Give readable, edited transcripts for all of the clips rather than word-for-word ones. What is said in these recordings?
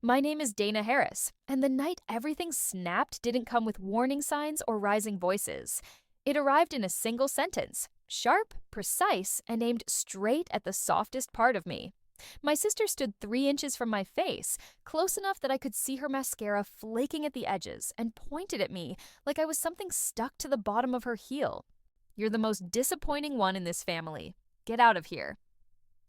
My name is Dana Harris, and the night everything snapped didn't come with warning signs or rising voices. It arrived in a single sentence, sharp, precise, and aimed straight at the softest part of me. My sister stood 3 inches from my face, close enough that I could see her mascara flaking at the edges, and pointed at me like I was something stuck to the bottom of her heel. "You're the most disappointing one in this family. Get out of here."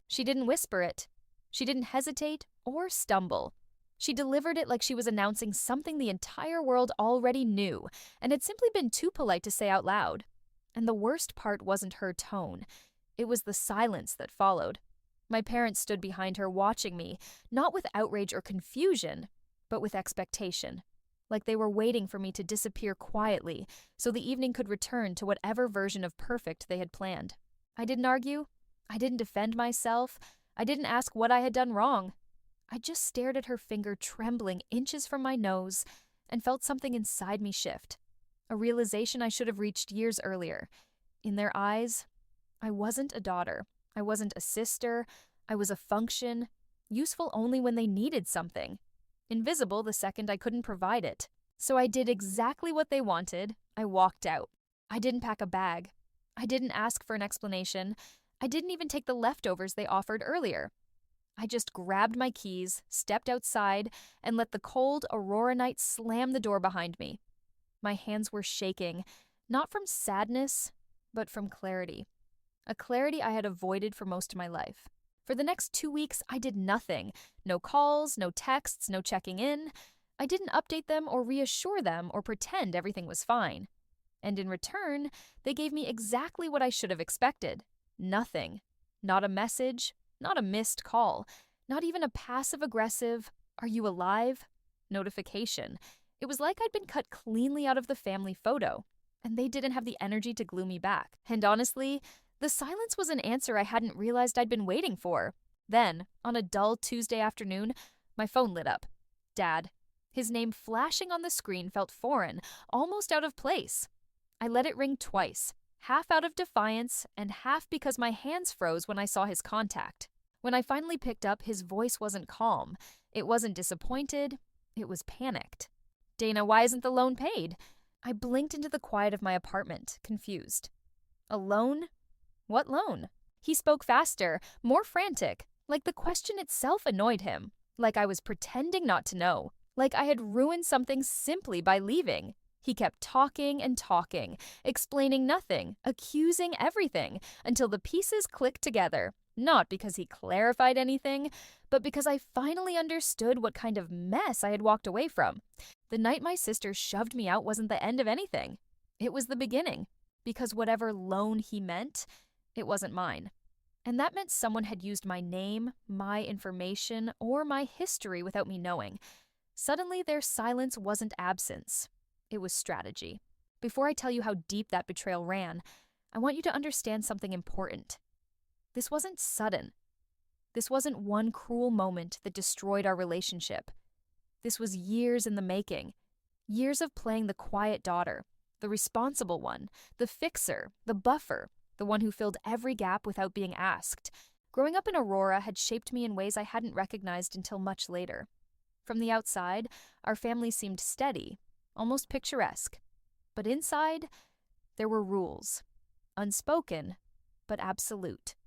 She didn't whisper it. She didn't hesitate or stumble. She delivered it like she was announcing something the entire world already knew and had simply been too polite to say out loud. And the worst part wasn't her tone. It was the silence that followed. My parents stood behind her watching me, not with outrage or confusion, but with expectation. Like they were waiting for me to disappear quietly so the evening could return to whatever version of perfect they had planned. I didn't argue. I didn't defend myself. I didn't ask what I had done wrong. I just stared at her finger trembling inches from my nose and felt something inside me shift. A realization I should have reached years earlier. In their eyes, I wasn't a daughter. I wasn't a sister. I was a function, useful only when they needed something. Invisible the second I couldn't provide it. So I did exactly what they wanted. I walked out. I didn't pack a bag. I didn't ask for an explanation. I didn't even take the leftovers they offered earlier. I just grabbed my keys, stepped outside, and let the cold Aurora night slam the door behind me. My hands were shaking, not from sadness, but from clarity. A clarity I had avoided for most of my life. For the next 2 weeks, I did nothing. No calls, no texts, no checking in. I didn't update them or reassure them or pretend everything was fine. And in return, they gave me exactly what I should have expected. Nothing. Not a message. Not a missed call, not even a passive-aggressive, "Are you alive?" notification. It was like I'd been cut cleanly out of the family photo, and they didn't have the energy to glue me back. And honestly, the silence was an answer I hadn't realized I'd been waiting for. Then, on a dull Tuesday afternoon, my phone lit up. Dad. His name flashing on the screen felt foreign, almost out of place. I let it ring twice. Half out of defiance, and half because my hands froze when I saw his contact. When I finally picked up, his voice wasn't calm. It wasn't disappointed. It was panicked. "Dana, why isn't the loan paid?" I blinked into the quiet of my apartment, confused. "A loan? What loan?" He spoke faster, more frantic, like the question itself annoyed him, like I was pretending not to know, like I had ruined something simply by leaving. He kept talking and talking, explaining nothing, accusing everything, until the pieces clicked together, not because he clarified anything, but because I finally understood what kind of mess I had walked away from. The night my sister shoved me out wasn't the end of anything. It was the beginning, because whatever loan he meant, it wasn't mine. And that meant someone had used my name, my information, or my history without me knowing. Suddenly, their silence wasn't absence. It was strategy. Before I tell you how deep that betrayal ran, I want you to understand something important. This wasn't sudden. This wasn't one cruel moment that destroyed our relationship. This was years in the making. Years of playing the quiet daughter, the responsible one, the fixer, the buffer, the one who filled every gap without being asked. Growing up in Aurora had shaped me in ways I hadn't recognized until much later. From the outside, our family seemed steady, almost picturesque. But inside, there were rules. Unspoken, but absolute.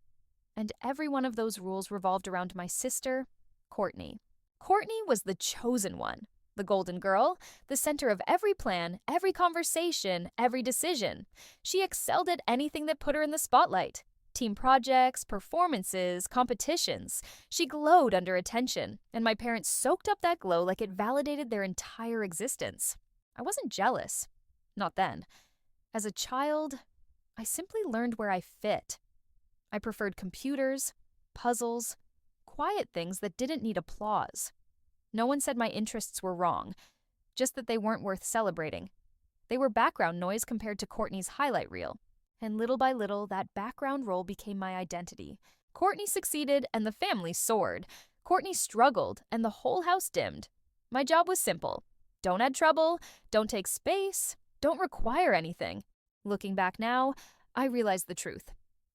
And every one of those rules revolved around my sister, Courtney. Courtney was the chosen one, the golden girl, the center of every plan, every conversation, every decision. She excelled at anything that put her in the spotlight. Team projects, performances, competitions. She glowed under attention, and my parents soaked up that glow like it validated their entire existence. I wasn't jealous. Not then. As a child, I simply learned where I fit. I preferred computers, puzzles, quiet things that didn't need applause. No one said my interests were wrong, just that they weren't worth celebrating. They were background noise compared to Courtney's highlight reel. And little by little, that background role became my identity. Courtney succeeded, and the family soared. Courtney struggled, and the whole house dimmed. My job was simple. Don't add trouble, don't take space, don't require anything. Looking back now, I realize the truth.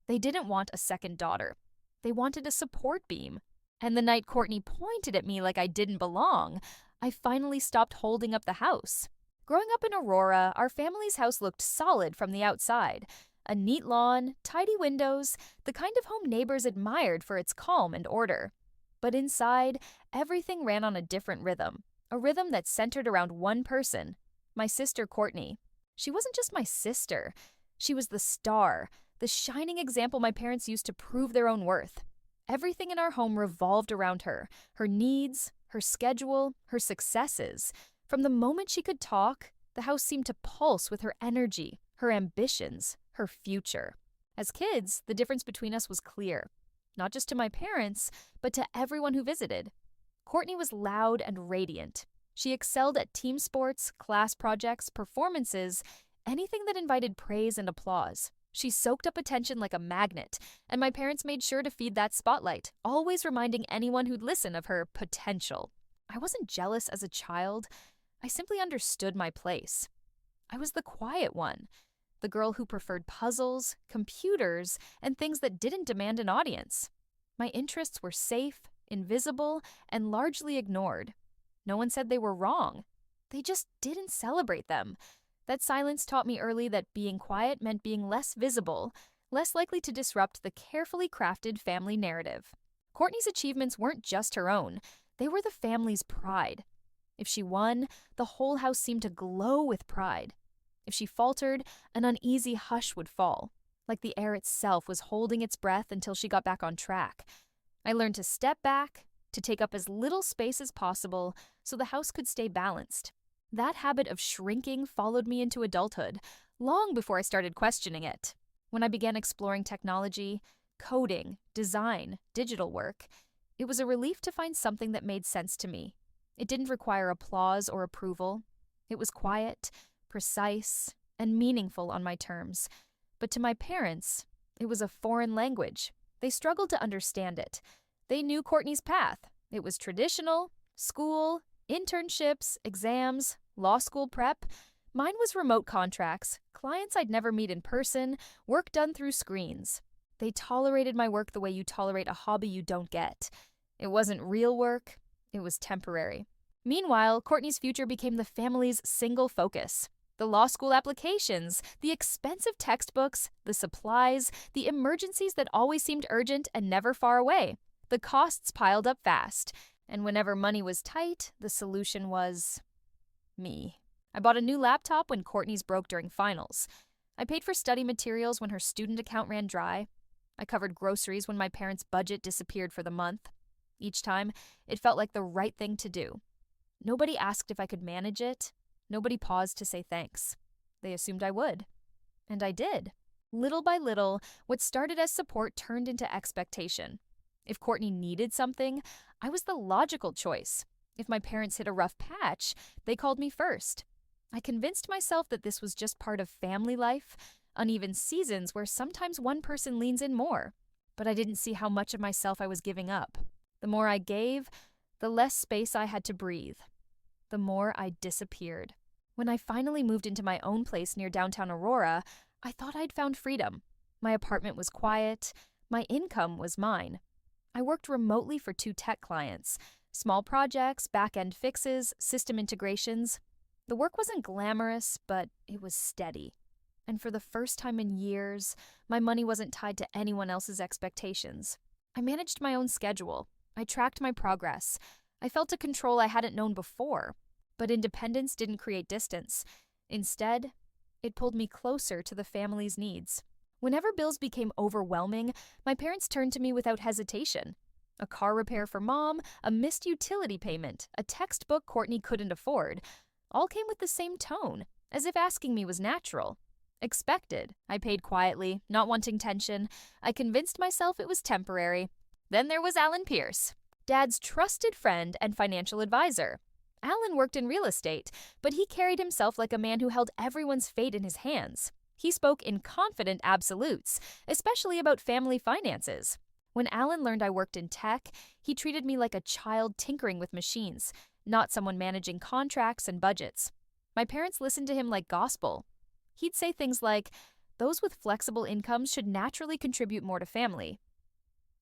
They didn't want a second daughter. They wanted a support beam, And the night Courtney pointed at me like I didn't belong, I finally stopped holding up the house. Growing up in Aurora, our family's house looked solid from the outside. A neat lawn, tidy windows, the kind of home neighbors admired for its calm and order. But inside, everything ran on a different rhythm, a rhythm that centered around one person, my sister Courtney. She wasn't just my sister. She was the star, the shining example my parents used to prove their own worth. Everything in our home revolved around her needs, her schedule, her successes. From the moment she could talk, the house seemed to pulse with her energy, her ambitions, her future. As kids, the difference between us was clear, not just to my parents, but to everyone who visited. Courtney was loud and radiant. She excelled at team sports, class projects, performances, anything that invited praise and applause. She soaked up attention like a magnet, and my parents made sure to feed that spotlight, always reminding anyone who'd listen of her potential. I wasn't jealous as a child. I simply understood my place. I was the quiet one, the girl who preferred puzzles, computers, and things that didn't demand an audience. My interests were safe, invisible, and largely ignored. No one said they were wrong. They just didn't celebrate them. That silence taught me early that being quiet meant being less visible, less likely to disrupt the carefully crafted family narrative. Courtney's achievements weren't just her own. They were the family's pride. If she won, the whole house seemed to glow with pride. If she faltered, an uneasy hush would fall, like the air itself was holding its breath until she got back on track. I learned to step back, to take up as little space as possible so the house could stay balanced. That habit of shrinking followed me into adulthood, long before I started questioning it. When I began exploring technology, coding, design, digital work, it was a relief to find something that made sense to me. It didn't require applause or approval. It was quiet, precise, and meaningful on my terms. But to my parents, it was a foreign language. They struggled to understand it. They knew Courtney's path. It was traditional, school, internships, exams, law school prep. Mine was remote contracts, clients I'd never meet in person, work done through screens. They tolerated my work the way you tolerate a hobby you don't get. It wasn't real work. It was temporary. Meanwhile, Courtney's future became the family's single focus. The law school applications, the expensive textbooks, the supplies, the emergencies that always seemed urgent and never far away. The costs piled up fast, and whenever money was tight, the solution was me. I bought a new laptop when Courtney's broke during finals. I paid for study materials when her student account ran dry. I covered groceries when my parents' budget disappeared for the month. Each time, it felt like the right thing to do. Nobody asked if I could manage it. Nobody paused to say thanks. They assumed I would. And I did. Little by little, what started as support turned into expectation. If Courtney needed something, I was the logical choice. If my parents hit a rough patch, they called me first. I convinced myself that this was just part of family life, uneven seasons where sometimes one person leans in more. But I didn't see how much of myself I was giving up. The more I gave, the less space I had to breathe. The more I disappeared. When I finally moved into my own place near downtown Aurora, I thought I'd found freedom. My apartment was quiet. My income was mine. I worked remotely for 2 tech clients. Small projects, back-end fixes, system integrations. The work wasn't glamorous, but it was steady. And for the first time in years, my money wasn't tied to anyone else's expectations. I managed my own schedule. I tracked my progress. I felt a control I hadn't known before. But independence didn't create distance. Instead, it pulled me closer to the family's needs. Whenever bills became overwhelming, my parents turned to me without hesitation. A car repair for mom, a missed utility payment, a textbook Courtney couldn't afford, all came with the same tone, as if asking me was natural. Expected, I paid quietly, not wanting tension. I convinced myself it was temporary. Then there was Alan Pierce, Dad's trusted friend and financial advisor. Alan worked in real estate, but he carried himself like a man who held everyone's fate in his hands. He spoke in confident absolutes, especially about family finances. When Alan learned I worked in tech, he treated me like a child tinkering with machines, not someone managing contracts and budgets. My parents listened to him like gospel. He'd say things like, "Those with flexible incomes should naturally contribute more to family."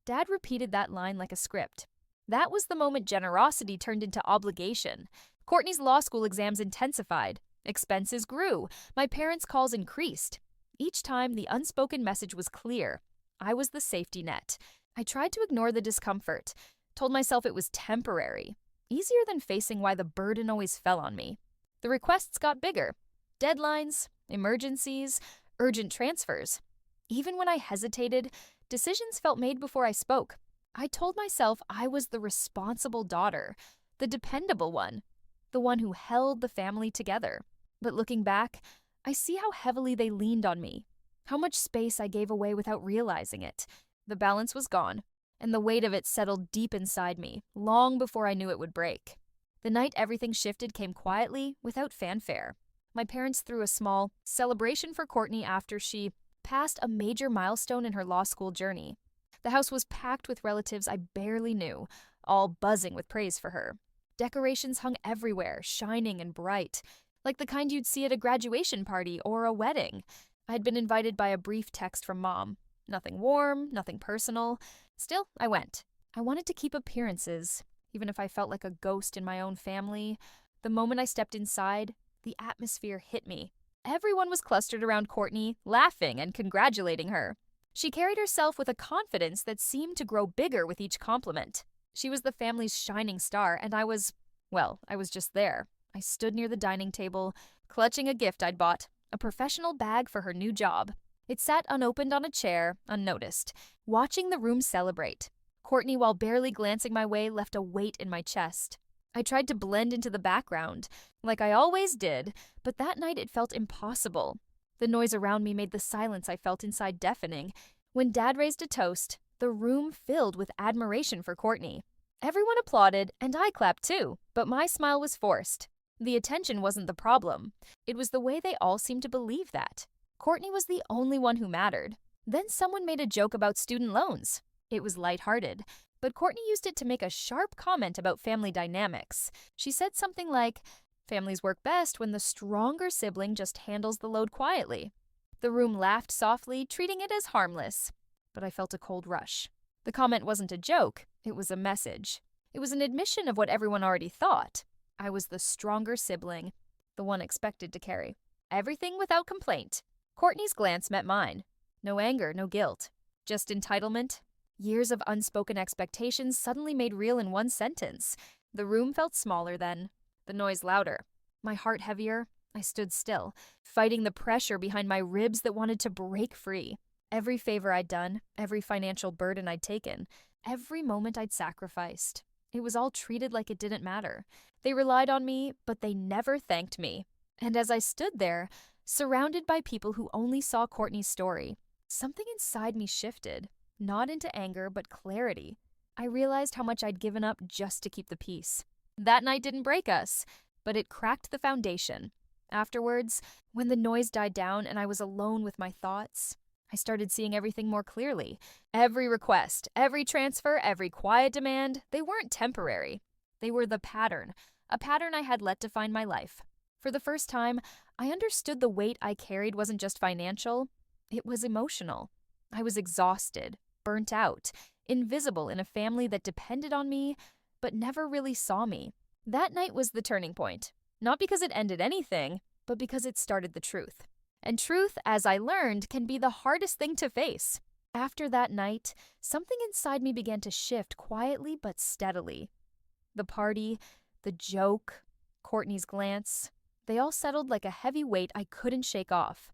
Dad repeated that line like a script. That was the moment generosity turned into obligation. Courtney's law school exams intensified. Expenses grew. My parents' calls increased. Each time, the unspoken message was clear. I was the safety net. I tried to ignore the discomfort, told myself it was temporary. Easier than facing why the burden always fell on me. The requests got bigger. Deadlines, emergencies, urgent transfers. Even when I hesitated, decisions felt made before I spoke. I told myself I was the responsible daughter, the dependable one, the one who held the family together. But looking back, I see how heavily they leaned on me, how much space I gave away without realizing it. The balance was gone, and the weight of it settled deep inside me, long before I knew it would break. The night everything shifted came quietly, without fanfare. My parents threw a small celebration for Courtney after she passed a major milestone in her law school journey. The house was packed with relatives I barely knew, all buzzing with praise for her. Decorations hung everywhere, shining and bright, like the kind you'd see at a graduation party or a wedding. I had been invited by a brief text from Mom. Nothing warm, nothing personal. Still, I went. I wanted to keep appearances, even if I felt like a ghost in my own family. The moment I stepped inside, the atmosphere hit me. Everyone was clustered around Courtney, laughing and congratulating her. She carried herself with a confidence that seemed to grow bigger with each compliment. She was the family's shining star, and I was just there. I stood near the dining table, clutching a gift I'd bought, a professional bag for her new job. It sat unopened on a chair, unnoticed, watching the room celebrate. Courtney, while barely glancing my way, left a weight in my chest. I tried to blend into the background, like I always did, but that night it felt impossible. The noise around me made the silence I felt inside deafening. When Dad raised a toast, the room filled with admiration for Courtney. Everyone applauded, and I clapped too, but my smile was forced. The attention wasn't the problem. It was the way they all seemed to believe that. Courtney was the only one who mattered. Then someone made a joke about student loans. It was lighthearted, but Courtney used it to make a sharp comment about family dynamics. She said something like, "Families work best when the stronger sibling just handles the load quietly." The room laughed softly, treating it as harmless. But I felt a cold rush. The comment wasn't a joke, it was a message. It was an admission of what everyone already thought. I was the stronger sibling, the one expected to carry everything without complaint. Courtney's glance met mine. No anger, no guilt. Just entitlement. Years of unspoken expectations suddenly made real in one sentence. The room felt smaller then, the noise louder. My heart heavier, I stood still, fighting the pressure behind my ribs that wanted to break free. Every favor I'd done, every financial burden I'd taken, every moment I'd sacrificed. It was all treated like it didn't matter. They relied on me, but they never thanked me. And as I stood there, surrounded by people who only saw Courtney's story, something inside me shifted, not into anger, but clarity. I realized how much I'd given up just to keep the peace. That night didn't break us, but it cracked the foundation. Afterwards, when the noise died down and I was alone with my thoughts, I started seeing everything more clearly. Every request, every transfer, every quiet demand, they weren't temporary. They were the pattern, a pattern I had let define my life. For the first time, I understood the weight I carried wasn't just financial, it was emotional. I was exhausted, burnt out, invisible in a family that depended on me, but never really saw me. That night was the turning point, not because it ended anything, but because it started the truth. And truth, as I learned, can be the hardest thing to face. After that night, something inside me began to shift quietly but steadily. The party, the joke, Courtney's glance, they all settled like a heavy weight I couldn't shake off.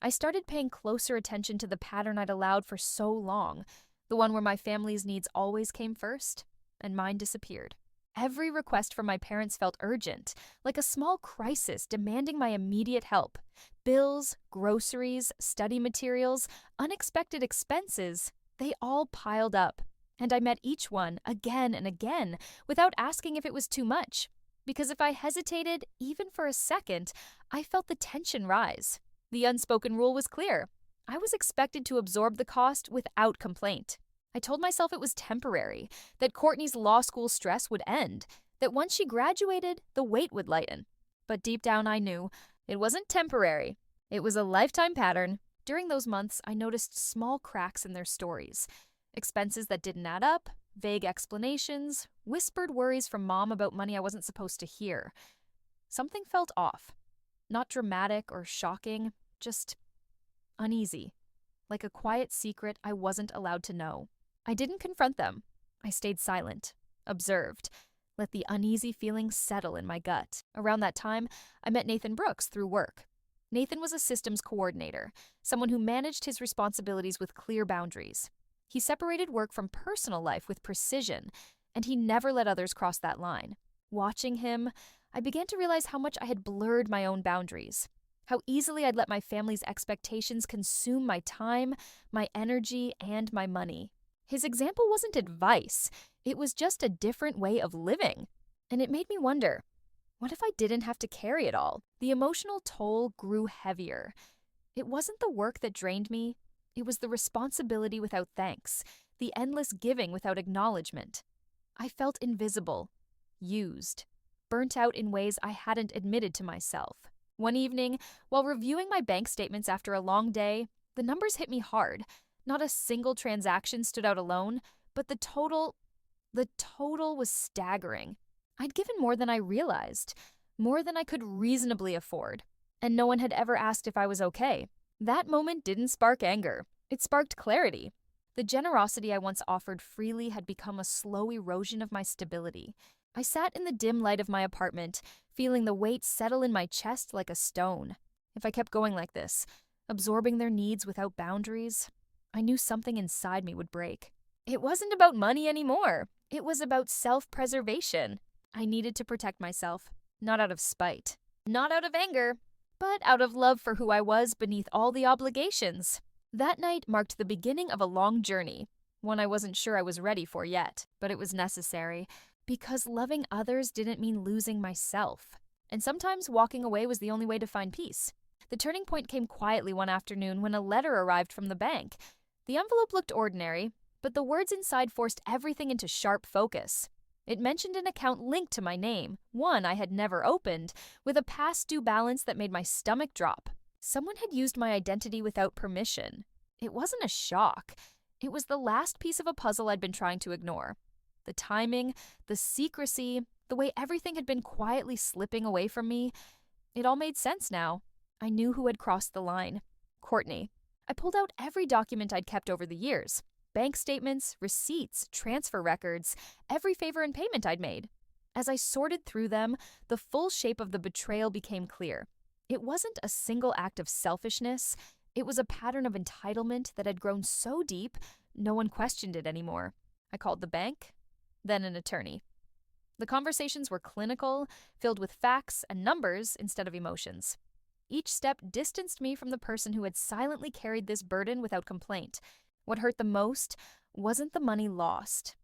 I started paying closer attention to the pattern I'd allowed for so long, the one where my family's needs always came first, and mine disappeared. Every request from my parents felt urgent, like a small crisis demanding my immediate help. Bills, groceries, study materials, unexpected expenses, they all piled up. And I met each one again and again without asking if it was too much. Because if I hesitated, even for a second, I felt the tension rise. The unspoken rule was clear. I was expected to absorb the cost without complaint. I told myself it was temporary, that Courtney's law school stress would end, that once she graduated, the weight would lighten. But deep down I knew it wasn't temporary. It was a lifetime pattern. During those months, I noticed small cracks in their stories. Expenses that didn't add up, Vague explanations, whispered worries from mom about money I wasn't supposed to hear. Something felt off. Not dramatic or shocking, just uneasy. Like a quiet secret I wasn't allowed to know. I didn't confront them. I stayed silent, observed, let the uneasy feeling settle in my gut. Around that time, I met Nathan Brooks through work. Nathan was a systems coordinator, someone who managed his responsibilities with clear boundaries. He separated work from personal life with precision, and he never let others cross that line. Watching him, I began to realize how much I had blurred my own boundaries, how easily I'd let my family's expectations consume my time, my energy, and my money. His example wasn't advice, it was just a different way of living. And it made me wonder, what if I didn't have to carry it all? The emotional toll grew heavier. It wasn't the work that drained me, it was the responsibility without thanks, the endless giving without acknowledgement. I felt invisible, used, burnt out in ways I hadn't admitted to myself. One evening, while reviewing my bank statements after a long day, the numbers hit me hard. Not a single transaction stood out alone, but the total was staggering. I'd given more than I realized, more than I could reasonably afford, and no one had ever asked if I was okay. That moment didn't spark anger. It sparked clarity. The generosity I once offered freely had become a slow erosion of my stability. I sat in the dim light of my apartment, feeling the weight settle in my chest like a stone. If I kept going like this, absorbing their needs without boundaries, I knew something inside me would break. It wasn't about money anymore. It was about self-preservation. I needed to protect myself, not out of spite, not out of anger, but out of love for who I was beneath all the obligations. That night marked the beginning of a long journey, one I wasn't sure I was ready for yet, but it was necessary, because loving others didn't mean losing myself. And sometimes walking away was the only way to find peace. The turning point came quietly one afternoon when a letter arrived from the bank. The envelope looked ordinary, but the words inside forced everything into sharp focus. It mentioned an account linked to my name, one I had never opened, with a past due balance that made my stomach drop. Someone had used my identity without permission. It wasn't a shock. It was the last piece of a puzzle I'd been trying to ignore. The timing, the secrecy, the way everything had been quietly slipping away from me, it all made sense now. I knew who had crossed the line. Courtney. I pulled out every document I'd kept over the years. Bank statements, receipts, transfer records, every favor and payment I'd made. As I sorted through them, the full shape of the betrayal became clear. It wasn't a single act of selfishness. It was a pattern of entitlement that had grown so deep, no one questioned it anymore. I called the bank, then an attorney. The conversations were clinical, filled with facts and numbers instead of emotions. Each step distanced me from the person who had silently carried this burden without complaint. What hurt the most wasn't the money lost.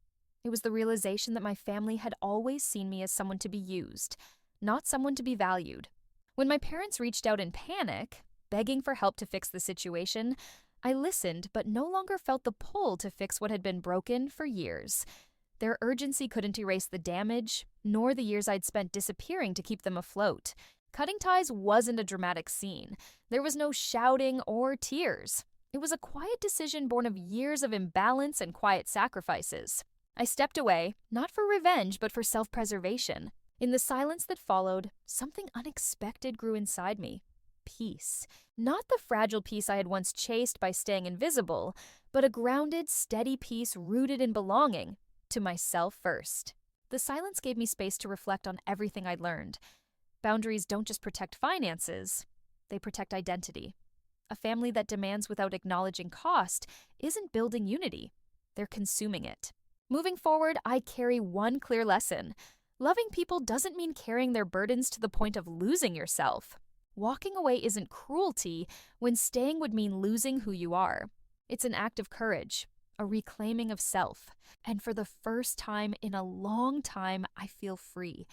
It was the realization that my family had always seen me as someone to be used, not someone to be valued. When my parents reached out in panic, begging for help to fix the situation, I listened but no longer felt the pull to fix what had been broken for years. Their urgency couldn't erase the damage, nor the years I'd spent disappearing to keep them afloat. Cutting ties wasn't a dramatic scene. There was no shouting or tears. It was a quiet decision born of years of imbalance and quiet sacrifices. I stepped away, not for revenge, but for self-preservation. In the silence that followed, something unexpected grew inside me. Peace. Not the fragile peace I had once chased by staying invisible, but a grounded, steady peace rooted in belonging, to myself first. The silence gave me space to reflect on everything I'd learned. Boundaries don't just protect finances, they protect identity. A family that demands without acknowledging cost isn't building unity, they're consuming it. Moving forward, I carry one clear lesson. Loving people doesn't mean carrying their burdens to the point of losing yourself. Walking away isn't cruelty when staying would mean losing who you are. It's an act of courage, a reclaiming of self. And for the first time in a long time, I feel free.